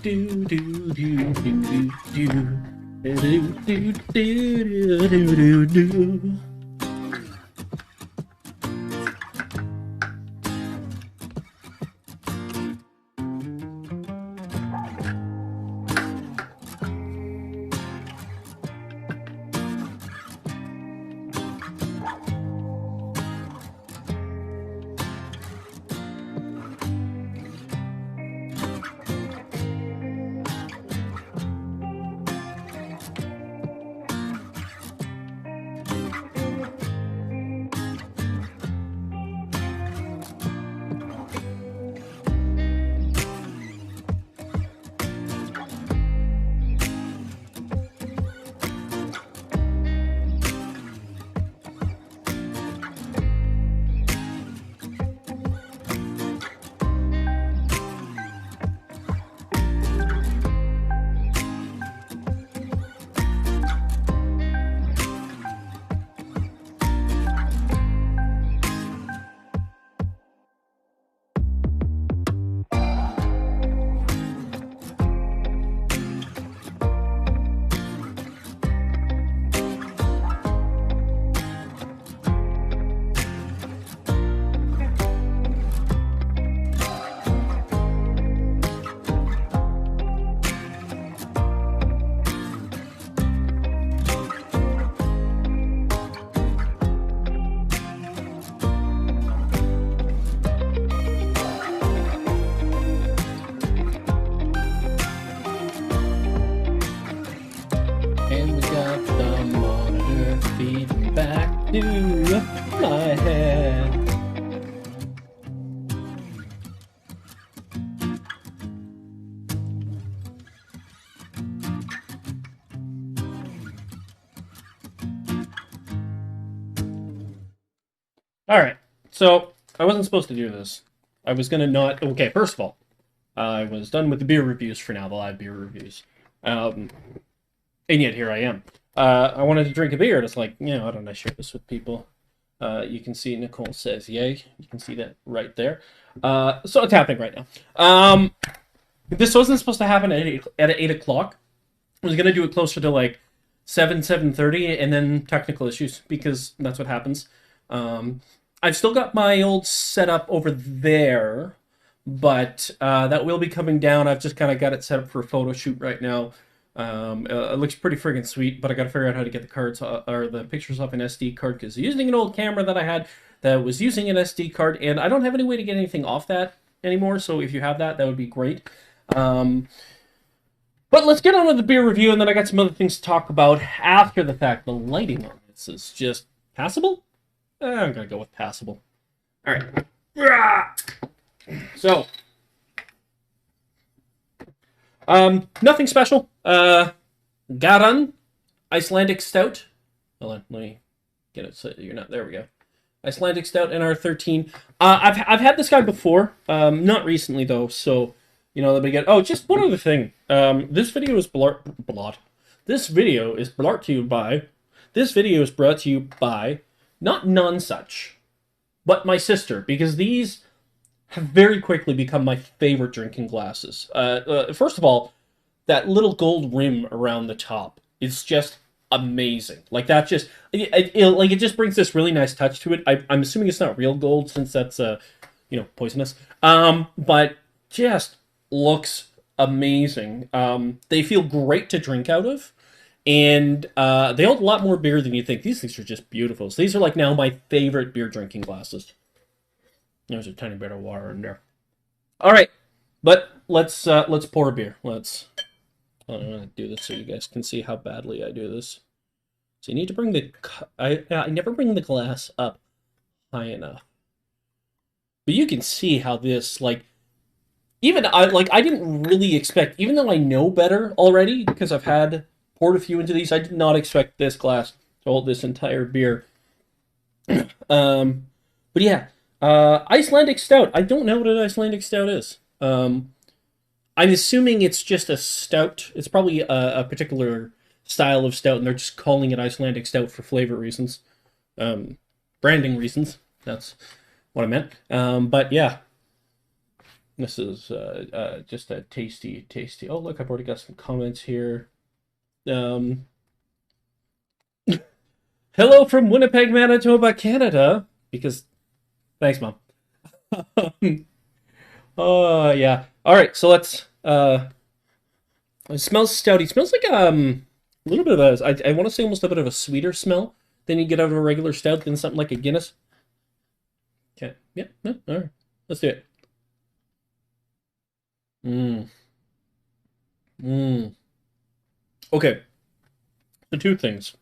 do do do do do do do do do do. And we got the monitor feeding back to my head. Alright, so I wasn't supposed to do this. I was gonna not... Okay, first of all, I was done with the beer reviews for now, the live beer reviews. And yet here I am. I wanted to drink a beer, and it's like, you know, why don't I share this with people? You can see Nicole says yay. You can see that right there. So it's happening right now. This wasn't supposed to happen at 8 o'clock. I was going to do it closer to like 7:30, and then technical issues, because that's what happens. I've still got my old setup over there, but that will be coming down. I've just kind of got it set up for a photo shoot right now. It looks pretty friggin' sweet, but I gotta figure out how to get the cards or the pictures off an SD card, because using an old camera that I had that was using an SD card, and I don't have any way to get anything off that anymore, so if you have that, that would be great. But let's get on with the beer review, and then I got some other things to talk about after the fact. The lighting on this is just passable? I'm gonna go with passable. Alright. So, nothing special. Garan Icelandic Stout. Hold on, let me get it so you're not... There we go. Icelandic Stout NR13. I've had this guy before. Not recently, though, so... You know, let me get... Oh, just one other thing. This video is This video is brought to you by... This video is brought to you by... Not Nonsuch, but my sister, because these have very quickly become my favorite drinking glasses. First of all, that little gold rim around the top is just amazing. Like, that just... it just brings this really nice touch to it. I'm assuming it's not real gold, since that's, you know, poisonous. But just... looks amazing. They feel great to drink out of, and they hold a lot more beer than you think. These things are just beautiful. So these are like now my favorite beer drinking glasses. There's a tiny bit of water in there. All right, but let's pour a beer. I'm gonna do this so you guys can see how badly I do this. So you need to bring the I never bring the glass up high enough, but you can see how this, like, even I didn't really expect, even though I know better already, because I've poured a few into these, I did not expect this glass to hold this entire beer. But yeah, Icelandic Stout. I don't know what an Icelandic Stout is. I'm assuming it's just a stout. It's probably a particular style of stout, and they're just calling it Icelandic Stout for flavor reasons. Branding reasons. That's what I meant. But yeah. This is just a tasty, tasty. Oh, look, I've already got some comments here. Um, Hello from Winnipeg, Manitoba, Canada. Because thanks, Mom. Yeah. All right, so let's. It smells stouty. It smells like a little bit of a. I want to say almost a bit of a sweeter smell than you get out of a regular stout than something like a Guinness. Okay. Yeah. No. All right. Let's do it. Mmm. Mmm. Okay. The two things.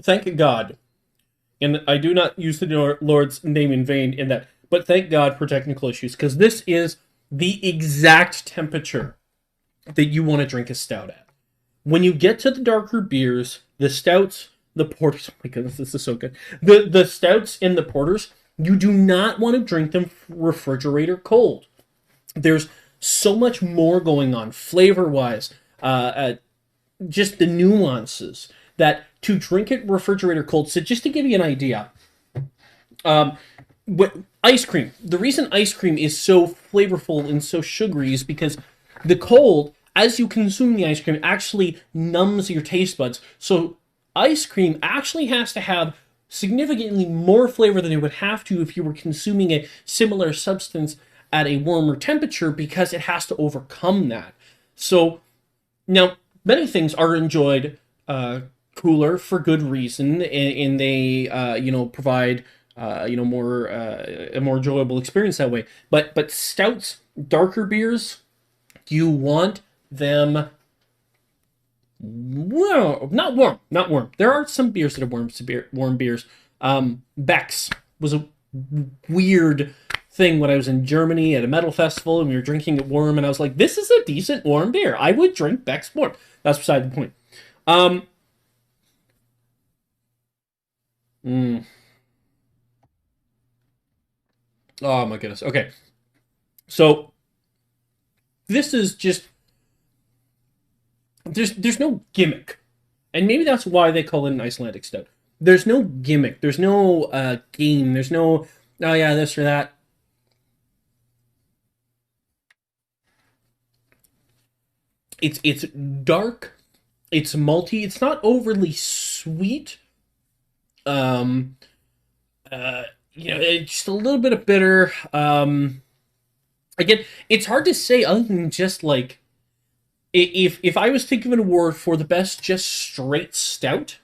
Thank God, and I do not use the Lord's name in vain in that, but thank God for technical issues because this is the exact temperature that you want to drink a stout at. When you get to the darker beers, the stouts, the porters, oh my goodness, this is so good. The stouts and the porters, you do not want to drink them refrigerator cold. There's so much more going on flavor wise, just the nuances that to drink it refrigerator cold. So just to give you an idea, um, what ice cream. The reason ice cream is so flavorful and so sugary is because the cold, as you consume the ice cream, actually numbs your taste buds. So ice cream actually has to have significantly more flavor than it would have to if you were consuming a similar substance at a warmer temperature because it has to overcome that. So now many things are enjoyed cooler for good reason, and they provide more a more enjoyable experience that way. But stouts, darker beers, you want them well, not warm, not warm. There are some beers that are warm beers. Beck's was a weird thing when I was in Germany at a metal festival and we were drinking it warm, and I was like, this is a decent warm beer. I would drink Beck's warm. That's beside the point. Um, mm, oh my goodness. Okay, so this is just there's no gimmick, and maybe that's why they call it an Icelandic stout. There's no gimmick. There's no game. There's no oh yeah this or that. It's dark. It's malty. It's not overly sweet. Um, uh, it's just a little bit of bitter. Again, it's hard to say other than just like if I was thinking of an award for the best just straight stout.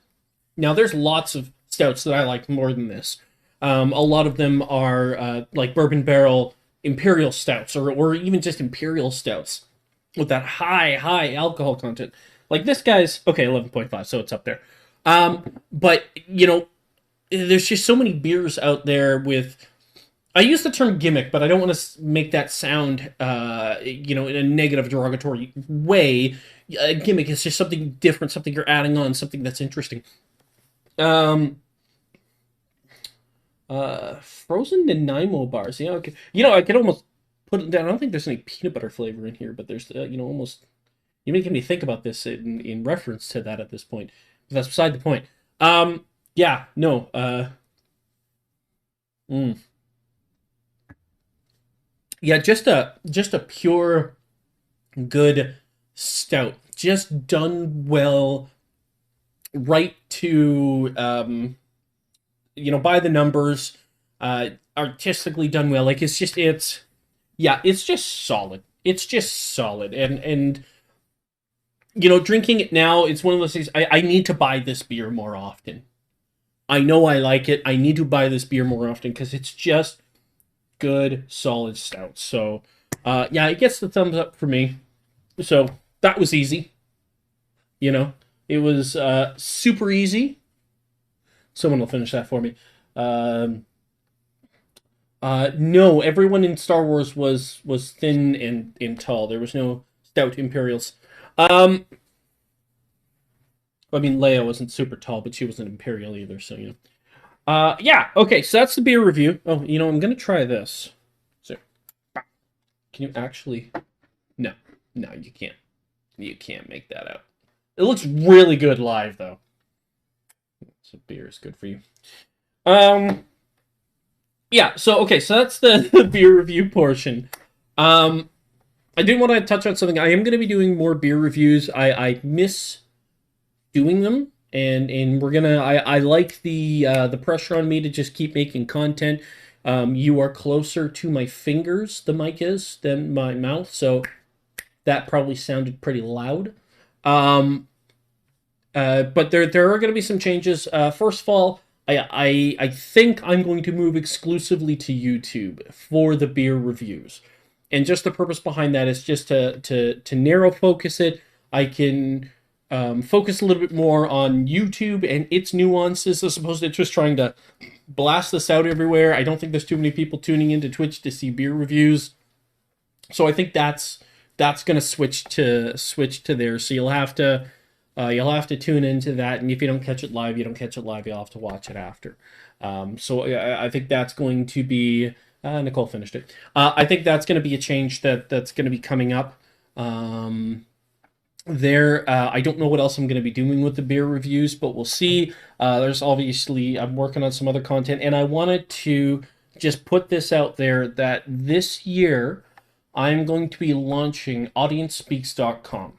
Now there's lots of stouts that I like more than this. A lot of them are like bourbon barrel imperial stouts or even just imperial stouts with that high alcohol content. Like this guy's okay, 11.5, so it's up there. But there's just so many beers out there with. I use the term gimmick, but I don't want to make that sound, in a negative, derogatory way. A gimmick is just something different, something you're adding on, something that's interesting. Um, Frozen Nanaimo bars. Yeah, okay. I could almost put it down. I don't think there's any peanut butter flavor in here, but there's, almost. You're making me think about this in reference to that at this point. But that's beside the point. Yeah, no. Mm. Yeah, just a pure good stout, just done well, right to by the numbers, artistically done well. Like it's just solid. It's just solid, and drinking it now, it's one of those things. I need to buy this beer more often. I know I like it. I need to buy this beer more often because it's just good, solid stout. So, yeah, it gets the thumbs up for me. So that was easy. You know, it was super easy. Someone will finish that for me. Um, no, everyone in Star Wars was thin and tall. There was no stout Imperials. Um, I mean, Leia wasn't super tall, but she wasn't Imperial either. So yeah. Okay, so that's the beer review. Oh, I'm gonna try this. So, can you actually? No, no, you can't. You can't make that out. It looks really good live, though. So beer is good for you. Um, Yeah, so okay, so that's the beer review portion. Um, I did want to touch on something. I am going to be doing more beer reviews. I miss doing them, and we're gonna. I like the pressure on me to just keep making content. You are closer to my fingers, the mic is, than my mouth, so that probably sounded pretty loud. Um, but there are going to be some changes. First of all, I think I'm going to move exclusively to YouTube for the beer reviews, and just the purpose behind that is just to narrow focus it. I can focus a little bit more on YouTube and its nuances as opposed to just trying to blast this out everywhere. I don't think there's too many people tuning into Twitch to see beer reviews, so I think that's going to switch to there. So you'll have to tune into that, and if you don't catch it live, you don't catch it live. You'll have to watch it after. So I think that's going to be. Nicole finished it. I think that's going to be a change that's going to be coming up. I don't know what else I'm going to be doing with the beer reviews, but we'll see. There's obviously I'm working on some other content, and I wanted to just put this out there that this year I'm going to be launching AudienceSpeaks.com.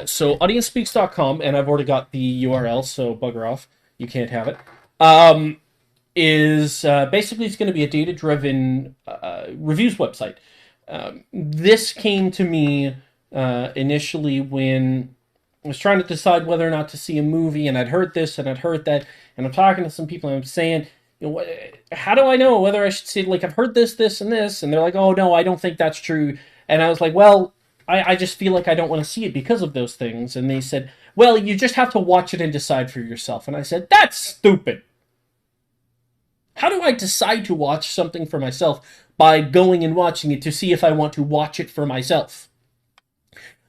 So AudienceSpeaks.com, and I've already got the URL, so bugger off. You can't have it. Is basically it's going to be a data-driven reviews website. This came to me initially when I was trying to decide whether or not to see a movie, and I'd heard this and I'd heard that, and I'm talking to some people and I'm saying, you know, how do I know whether I should see, like, I've heard this, this, and this, and they're like, oh no, I don't think that's true, and I was like, well, I just feel like I don't want to see it because of those things, and they said, well, you just have to watch it and decide for yourself, and I said, that's stupid. How do I decide to watch something for myself by going and watching it to see if I want to watch it for myself?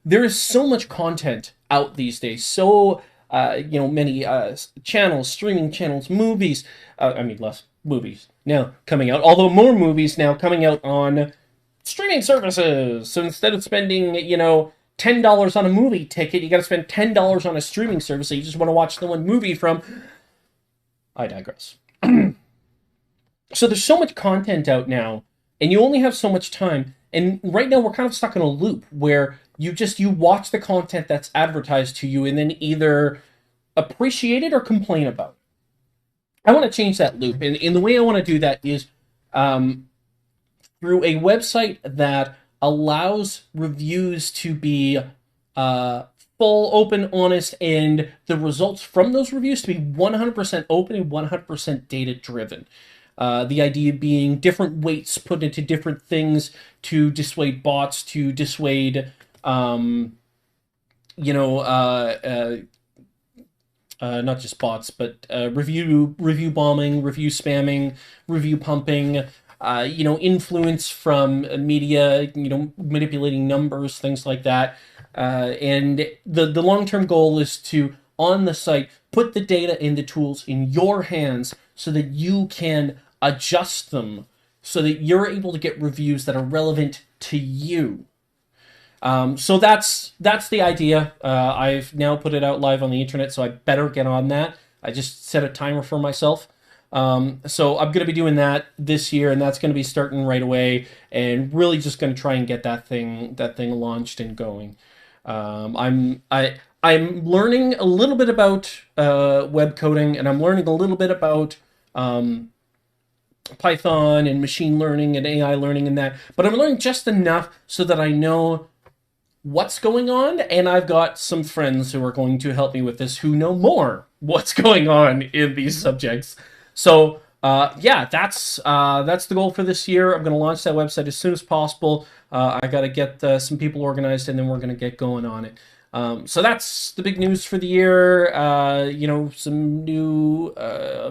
There is so much content out these days, so many channels, streaming channels, movies. I mean, less movies now coming out, although more movies now coming out on streaming services. So instead of spending, $10 on a movie ticket, you got to spend $10 on a streaming service that you just want to watch the one movie from. I digress. So there's so much content out now, and you only have so much time. And right now we're kind of stuck in a loop where you watch the content that's advertised to you and then either appreciate it or complain about it. I want to change that loop, and the way I want to do that is through a website that allows reviews to be full, open, honest, and the results from those reviews to be 100% open and 100% data driven. The idea being different weights put into different things to dissuade bots, to dissuade, not just bots, but review bombing, review spamming, review pumping, influence from media, manipulating numbers, things like that. And the long-term goal is to, on the site, put the data and the tools in your hands so that you can adjust them so that you're able to get reviews that are relevant to you. So that's the idea. I've now put it out live on the internet, so I better get on that. I just set a timer for myself. So I'm going to be doing that this year, and that's going to be starting right away, and really just going to try and get that thing launched and going. I'm learning a little bit about web coding, and I'm learning a little bit about Python and machine learning and AI learning and that, but I'm learning just enough so that I know what's going on, and I've got some friends who are going to help me with this who know more what's going on in these subjects. So that's the goal for this year. I'm going to launch that website as soon as possible. I got to get some people organized, and then we're going to get going on it. So that's the big news for the year. Some new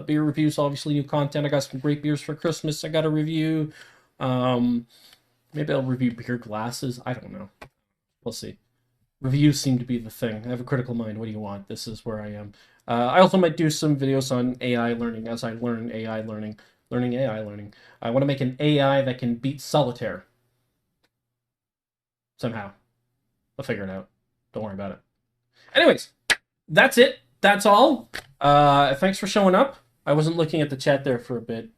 beer reviews, obviously new content. I got some great beers for Christmas I got to review. Maybe I'll review beer glasses. I don't know. We'll see. Reviews seem to be the thing. I have a critical mind. What do you want? This is where I am. I also might do some videos on AI learning as I learn AI learning. Learning AI learning. I want to make an AI that can beat solitaire. Somehow. I'll figure it out. Don't worry about it. Anyways, that's it. That's all. Thanks for showing up. I wasn't looking at the chat there for a bit.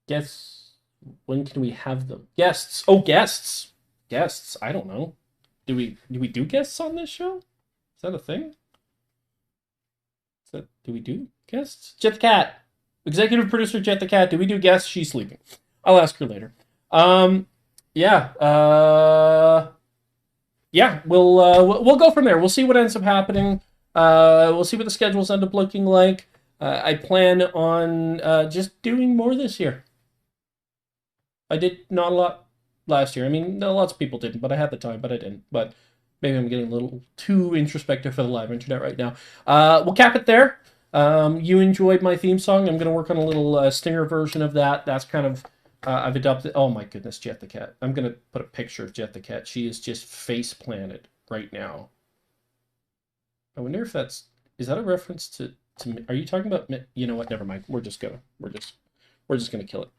Guess when can we have them? Guests. Oh, guests. Guests. I don't know. Do we do guests on this show? Is that a thing? Do we do guests? Jet the Cat. Executive producer Jet the Cat. Do we do guests? She's sleeping. I'll ask her later. Yeah. Yeah, we'll go from there. We'll see what ends up happening. We'll see what the schedules end up looking like. I plan on just doing more this year. I did not a lot last year. I mean, lots of people didn't, but I had the time, but I didn't. But maybe I'm getting a little too introspective for the live internet right now. We'll cap it there. You enjoyed my theme song. I'm going to work on a little stinger version of that. That's kind of, I've adopted, oh my goodness, Jet the Cat. I'm going to put a picture of Jet the Cat. She is just face planted right now. I wonder if is that a reference to me? Are you talking about, you know what, never mind. We're just gonna kill it.